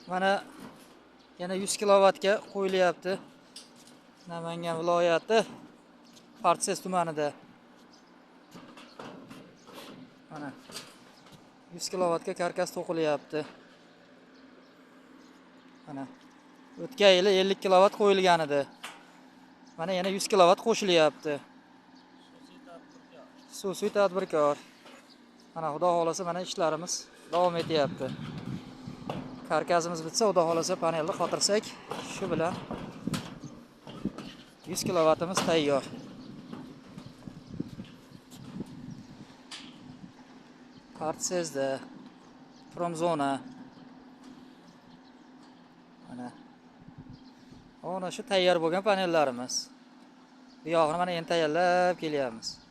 Mana yana 100 kilovatga qo'yilyapti. Namangan viloyati Partsiz tumanida. Mana 100 kilovatga karkas to'qilyapti. Mana o'tgan yili 50 kilovat qo'yilgan edi. Mana yana 100 kilovat qo'shilyapti. Xususiy tadbirkor. Mana xudo xolasa mana ishlarimiz davom etyapti. Karkasimiz bitsa, xudo xolasa panelni qotirsak, shu bilan 100 kilovatimiz tayyor. Partsizda Promzona. Mana shu tayyor bo'lgan panellarimiz. Bu yog'ini mana endi tayyorlab kelyapmiz.